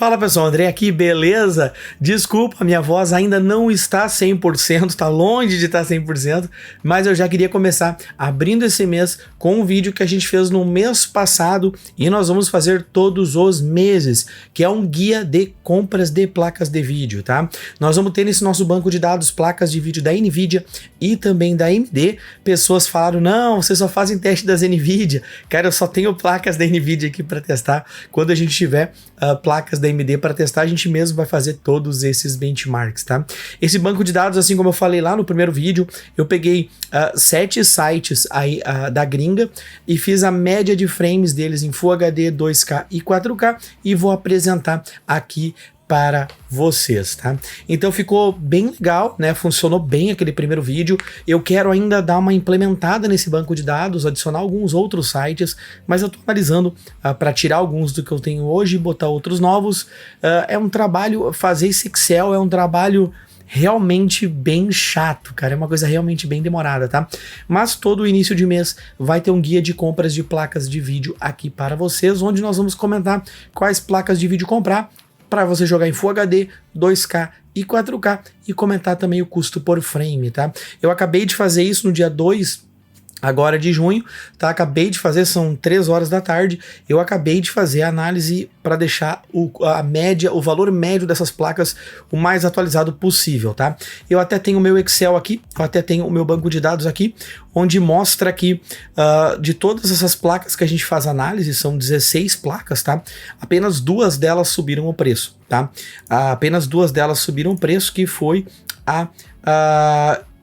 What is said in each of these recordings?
Fala pessoal, André aqui, beleza? Desculpa, minha voz ainda não está 100%, tá longe de estar 100%, mas eu já queria começar abrindo esse mês com um vídeo que a gente fez no mês passado e nós vamos fazer todos os meses, que é um guia de compras de placas de vídeo, tá? Nós vamos ter nesse nosso banco de dados placas de vídeo da NVIDIA e também da AMD. Pessoas falaram, não, vocês só fazem teste das NVIDIA. Cara, eu só tenho placas da NVIDIA aqui para testar. Quando a gente tiver placas da AMD para testar, a gente mesmo vai fazer todos esses benchmarks, tá? Esse banco de dados, assim como eu falei lá no primeiro vídeo, eu peguei 7 sites aí da gringa e fiz a média de frames deles em Full HD, 2K e 4K e vou apresentar aqui para vocês, tá? Então ficou bem legal, né? Funcionou bem aquele primeiro vídeo. Eu quero ainda dar uma implementada nesse banco de dados, adicionar alguns outros sites, mas eu tô analisando para tirar alguns do que eu tenho hoje e botar outros novos. É um trabalho, fazer esse Excel é um trabalho realmente bem chato, cara, é uma coisa realmente bem demorada, tá? Mas todo início de mês vai ter um guia de compras de placas de vídeo aqui para vocês, onde nós vamos comentar quais placas de vídeo comprar para você jogar em Full HD, 2K e 4K e comentar também o custo por frame, tá? Eu acabei de fazer isso no dia 2 agora de junho, tá? Acabei de fazer, são 3 horas da tarde, eu acabei de fazer a análise para deixar a média, o valor médio dessas placas o mais atualizado possível, tá? Eu até tenho o meu Excel aqui, eu até tenho o meu banco de dados aqui, onde mostra aqui de todas essas placas que a gente faz análise, são 16 placas, tá? Apenas 2 delas subiram o preço, tá? Apenas 2 delas subiram o preço, que foi a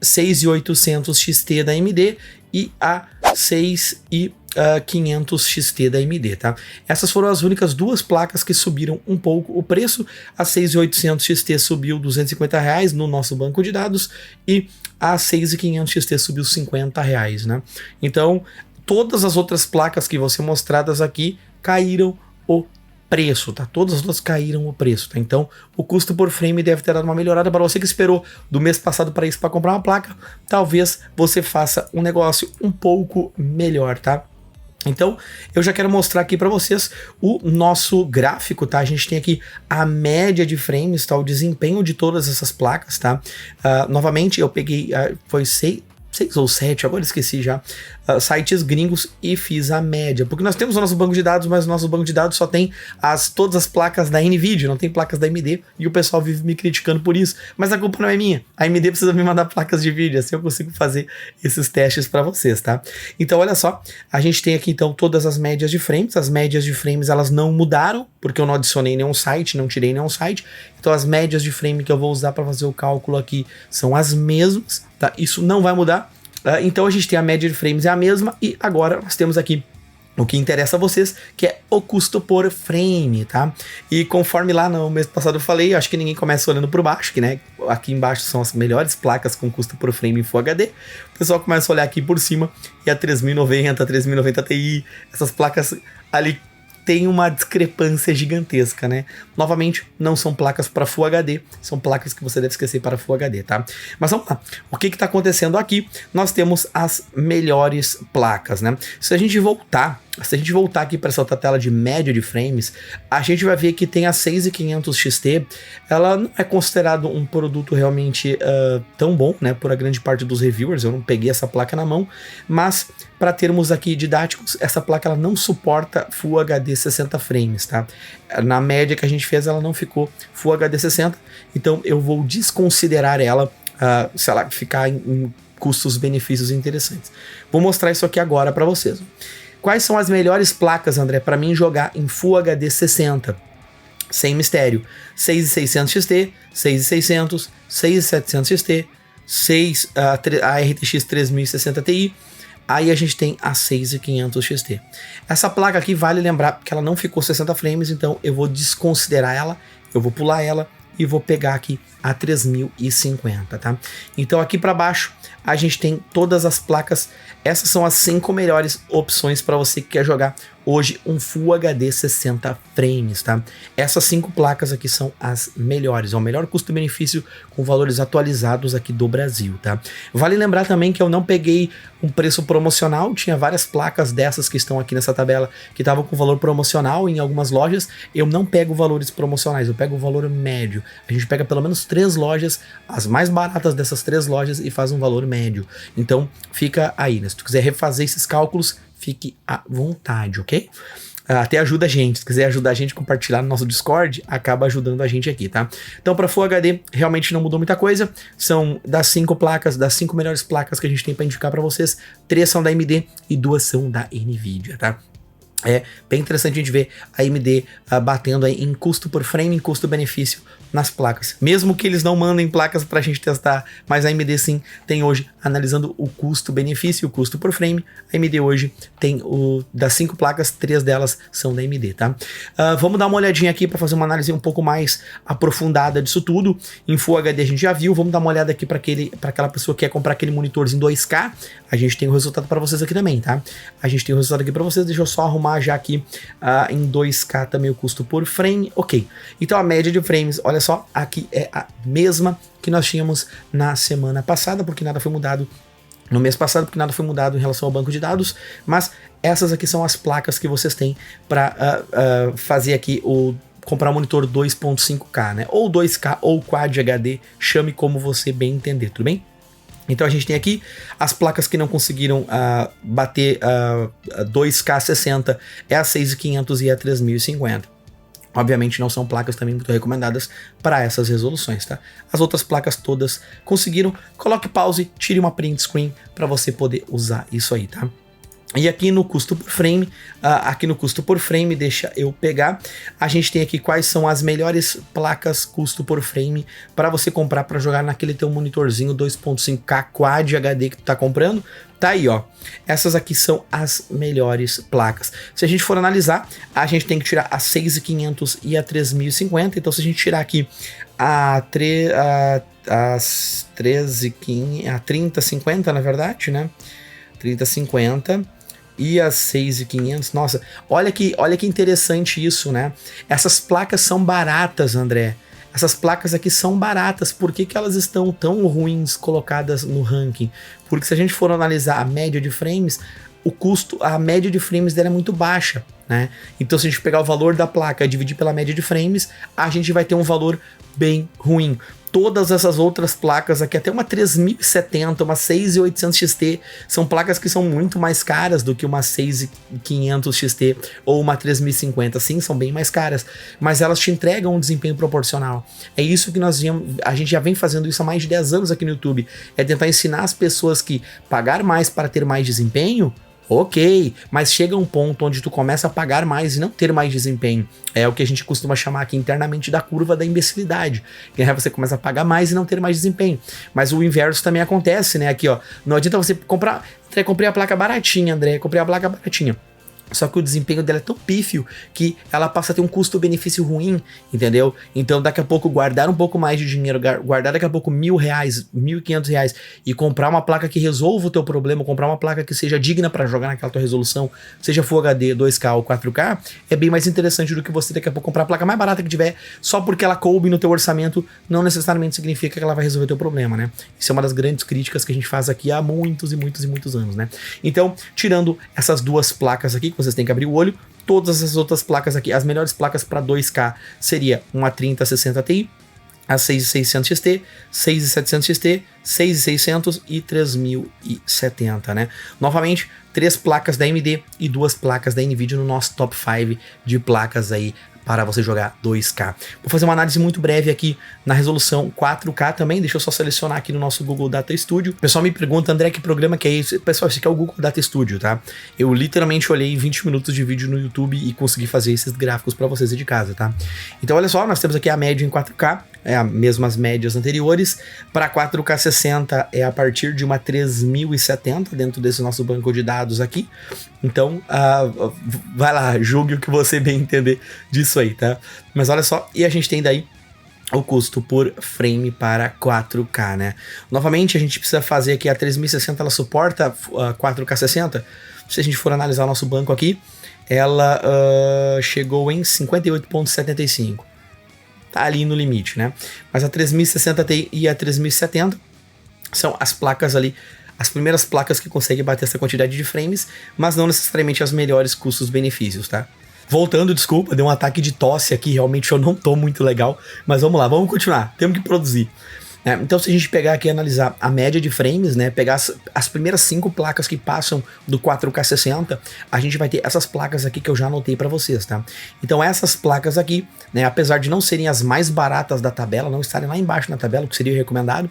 6800 XT da AMD e a 6500 XT da AMD, tá? Essas foram as únicas 2 placas que subiram um pouco o preço. A 6800 XT subiu R$250 no nosso banco de dados e a 6500 XT subiu R$50, né? Então, todas as outras placas que vão ser mostradas aqui caíram o preço, tá? Todas as duas caíram o preço, tá? Então, o custo por frame deve ter dado uma melhorada. Para você que esperou do mês passado para isso, para comprar uma placa, talvez você faça um negócio um pouco melhor, tá? Então, eu já quero mostrar aqui para vocês o nosso gráfico, tá? A gente tem aqui a média de frames, tá? O desempenho de todas essas placas, tá? Novamente, eu peguei, foi 6 ou 7, agora esqueci já, sites gringos e fiz a média, porque nós temos o nosso banco de dados, mas o nosso banco de dados só tem todas as placas da NVIDIA, não tem placas da AMD, e o pessoal vive me criticando por isso, mas a culpa não é minha, a AMD precisa me mandar placas de vídeo, assim eu consigo fazer esses testes para vocês, tá? Então olha só, a gente tem aqui então todas as médias de frames, as médias de frames elas não mudaram, porque eu não adicionei nenhum site, não tirei nenhum site, então as médias de frame que eu vou usar para fazer o cálculo aqui são as mesmas, tá? Isso não vai mudar. Então a gente tem a média de frames é a mesma e agora nós temos aqui o que interessa a vocês, que é o custo por frame, tá? E conforme lá no mês passado eu falei, acho que ninguém começa olhando por baixo, que né, aqui embaixo são as melhores placas com custo por frame em Full HD. O pessoal começa a olhar aqui por cima e a 3090, 3090 Ti, essas placas ali tem uma discrepância gigantesca, né? Novamente, não são placas para Full HD, são placas que você deve esquecer para Full HD, tá? Mas vamos lá, o que está acontecendo aqui? Nós temos as melhores placas, né? Se a gente voltar aqui para essa outra tela de média de frames, a gente vai ver que tem a 6500 XT, ela não é considerado um produto realmente tão bom, né? Por a grande parte dos reviewers, eu não peguei essa placa na mão, mas para termos aqui didáticos, essa placa ela não suporta Full HD 60 frames, tá? Na média que a gente fez, ela não ficou Full HD 60, então eu vou desconsiderar ela, se ela ficar em custos-benefícios interessantes. Vou mostrar isso aqui agora para vocês. Quais são as melhores placas, André, para mim jogar em Full HD 60? Sem mistério. 6600 XT, 6600, 6700 XT, a RTX 3060 Ti. Aí a gente tem a 6500 XT. Essa placa aqui vale lembrar que ela não ficou 60 frames, então eu vou desconsiderar ela, eu vou pular ela e vou pegar aqui a 3050, tá? Então aqui para baixo a gente tem todas as placas. Essas são as 5 melhores opções para você que quer jogar hoje um Full HD 60 frames, tá? Essas 5 placas aqui são as melhores, é o melhor custo-benefício com valores atualizados aqui do Brasil, tá? Vale lembrar também que eu não peguei um preço promocional, tinha várias placas dessas que estão aqui nessa tabela que estavam com valor promocional em algumas lojas. Eu não pego valores promocionais, eu pego o valor médio. A gente pega pelo menos 3 lojas, as mais baratas dessas 3 lojas e faz um valor médio. Então fica aí, né? Se tu quiser refazer esses cálculos, fique à vontade, ok? Até ajuda a gente, se quiser ajudar a gente a compartilhar no nosso Discord, acaba ajudando a gente aqui, tá? Então para Full HD realmente não mudou muita coisa, são das 5 placas, das 5 melhores placas que a gente tem para indicar para vocês, 3 são da AMD e 2 são da NVIDIA, tá? É bem interessante a gente ver a AMD batendo aí em custo por frame, em custo-benefício nas placas. Mesmo que eles não mandem placas pra gente testar, mas a AMD sim tem hoje, analisando o custo-benefício, o custo por frame, a AMD hoje tem das 5 placas, 3 delas são da AMD, tá? Vamos dar uma olhadinha aqui para fazer uma análise um pouco mais aprofundada disso tudo. Em Full HD a gente já viu, vamos dar uma olhada aqui para aquela pessoa que quer comprar aquele monitorzinho 2K, a gente tem o resultado para vocês aqui também, tá? A gente tem o resultado aqui para vocês, deixa eu só arrumar já aqui em 2K também o custo por frame, ok. Então a média de frames, olha só, aqui é a mesma que nós tínhamos na semana passada, porque nada foi mudado no mês passado, porque nada foi mudado em relação ao banco de dados, mas essas aqui são as placas que vocês têm para fazer aqui comprar um monitor 2.5K, né? Ou 2K ou Quad HD, chame como você bem entender, tudo bem? Então a gente tem aqui as placas que não conseguiram bater 2K60, é a 6500 e a 3050. Obviamente não são placas também muito recomendadas para essas resoluções, tá? As outras placas todas conseguiram. Coloque pause, tire uma print screen para você poder usar isso aí, tá? E aqui no custo por frame, deixa eu pegar, a gente tem aqui quais são as melhores placas custo por frame para você comprar para jogar naquele teu monitorzinho 2.5K Quad HD que tu tá comprando. Tá aí, ó. Essas aqui são as melhores placas. Se a gente for analisar, a gente tem que tirar a 6500 e a 3050. Então, se a gente tirar aqui a 3050, na verdade, né? 3050 e as 6500. Nossa, olha que interessante isso, né? Essas placas são baratas, André. Essas placas aqui são baratas. Por que elas estão tão ruins colocadas no ranking? Porque se a gente for analisar a média de frames, a média de frames dela é muito baixa, né? Então se a gente pegar o valor da placa e dividir pela média de frames, a gente vai ter um valor bem ruim. Todas essas outras placas aqui, até uma 3070, uma 6800 XT, são placas que são muito mais caras do que uma 6500 XT ou uma 3050. Sim, são bem mais caras, mas elas te entregam um desempenho proporcional. É isso que a gente já vem fazendo isso há mais de 10 anos aqui no YouTube, é tentar ensinar as pessoas que pagar mais para ter mais desempenho. Ok, mas chega um ponto onde tu começa a pagar mais e não ter mais desempenho. É o que a gente costuma chamar aqui internamente da curva da imbecilidade. Que é você começa a pagar mais e não ter mais desempenho. Mas o inverso também acontece, né? Aqui, ó, não adianta você comprar... Comprei a placa baratinha, André, comprei a placa baratinha. Só que o desempenho dela é tão pífio que ela passa a ter um custo-benefício ruim, entendeu? Então daqui a pouco guardar um pouco mais de dinheiro, guardar daqui a pouco R$1.000, R$1.500 e comprar uma placa que resolva o teu problema, comprar uma placa que seja digna para jogar naquela tua resolução, seja Full HD, 2K ou 4K, é bem mais interessante do que você daqui a pouco comprar a placa mais barata que tiver, só porque ela coube no teu orçamento, não necessariamente significa que ela vai resolver o teu problema, né? Isso é uma das grandes críticas que a gente faz aqui há muitos e muitos e muitos anos, né? Então, tirando essas duas placas aqui, vocês têm que abrir o olho, todas as outras placas aqui, as melhores placas para 2K seria uma 3060 Ti, a 6600 XT, 6700 XT, 6600 e 3070, né? Novamente, 3 placas da AMD e 2 placas da NVIDIA no nosso top 5 de placas aí para você jogar 2K. Vou fazer uma análise muito breve aqui na resolução 4K também, deixa eu só selecionar aqui no nosso Google Data Studio. O pessoal me pergunta, André, que programa que é esse? Pessoal, esse aqui é o Google Data Studio, tá? Eu literalmente olhei 20 minutos de vídeo no YouTube e consegui fazer esses gráficos para vocês de casa, tá? Então olha só, nós temos aqui a média em 4K, é a mesmas médias anteriores. Para 4K 60 é a partir de uma 3070 dentro desse nosso banco de dados aqui. Então, vai lá, julgue o que você bem entender disso aí, tá? Mas olha só, e a gente tem daí o custo por frame para 4K, né? Novamente, a gente precisa fazer aqui a 3060, ela suporta 4K 60. Se a gente for analisar o nosso banco aqui, ela chegou em 58,75. Tá ali no limite, né? Mas a 3060 Ti e a 3070 são as placas ali, as primeiras placas que conseguem bater essa quantidade de frames, mas não necessariamente as melhores custos-benefícios, tá? Voltando, desculpa, deu um ataque de tosse aqui, realmente eu não tô muito legal, mas vamos lá, vamos continuar, temos que produzir. Então, se a gente pegar aqui e analisar a média de frames, né, pegar as primeiras 5 placas que passam do 4K 60, a gente vai ter essas placas aqui que eu já anotei para vocês, tá? Então, essas placas aqui, né, apesar de não serem as mais baratas da tabela, não estarem lá embaixo na tabela, o que seria recomendado,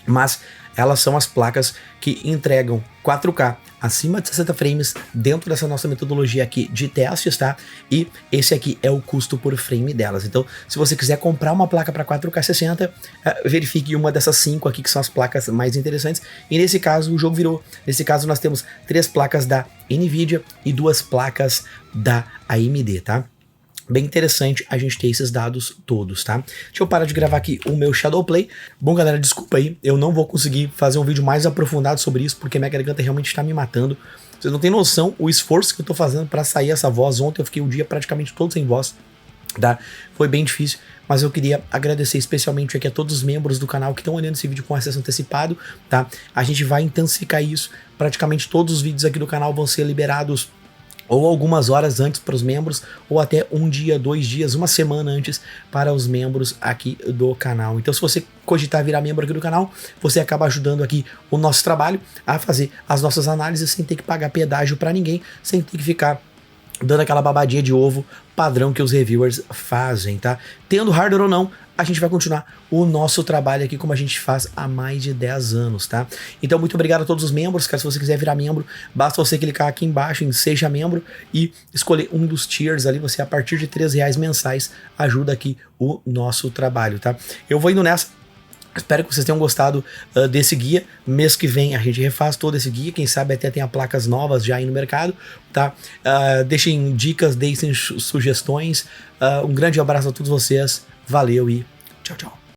mas elas são as placas que entregam 4K acima de 60 frames dentro dessa nossa metodologia aqui de testes, tá? E esse aqui é o custo por frame delas. Então, se você quiser comprar uma placa para 4K 60, verifique uma dessas 5 aqui que são as placas mais interessantes. E nesse caso, o jogo virou. Nesse caso, nós temos 3 placas da NVIDIA e 2 placas da AMD, tá? Bem interessante a gente ter esses dados todos, tá? Deixa eu parar de gravar aqui o meu Shadowplay. Bom, galera, desculpa aí, eu não vou conseguir fazer um vídeo mais aprofundado sobre isso, porque minha garganta realmente está me matando. Vocês não têm noção o esforço que eu tô fazendo para sair essa voz. Ontem eu fiquei o dia praticamente todo sem voz, tá? Foi bem difícil, mas eu queria agradecer especialmente aqui a todos os membros do canal que estão olhando esse vídeo com acesso antecipado, tá? A gente vai intensificar isso, praticamente todos os vídeos aqui do canal vão ser liberados ou algumas horas antes para os membros, ou até um dia, 2 dias, uma semana antes para os membros aqui do canal. Então, se você cogitar virar membro aqui do canal, você acaba ajudando aqui o nosso trabalho a fazer as nossas análises sem ter que pagar pedágio para ninguém, sem ter que ficar dando aquela babadinha de ovo padrão que os reviewers fazem, tá? Tendo hardware ou não, a gente vai continuar o nosso trabalho aqui como a gente faz há mais de 10 anos, tá? Então, muito obrigado a todos os membros, cara. Se você quiser virar membro, basta você clicar aqui embaixo em Seja Membro e escolher um dos tiers ali. Você, a partir de R$3 mensais, ajuda aqui o nosso trabalho, tá? Eu vou indo nessa. Espero que vocês tenham gostado desse guia. Mês que vem a gente refaz todo esse guia. Quem sabe até tenha placas novas já aí no mercado, tá? Deixem dicas, deixem sugestões. Um grande abraço a todos vocês. Valeu e tchau, tchau.